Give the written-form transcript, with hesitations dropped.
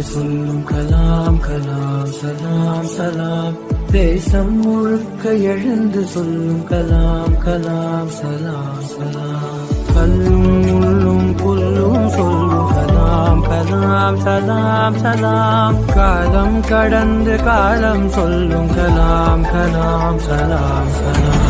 சொல்லும் கலாம் கலாம் சலாம் சலாம். தேசம் முழுக்க எழுந்து சொல்லும் கலாம் கலாம் சலாம் சலாம். கல்லும் முள்ளும் புல்லும் சொல்லும் கலாம் கலாம் சலாம் சலாம். காலம் கடந்து காலம் சொல்லும் கலாம் கலாம் சலாம் சலாம்.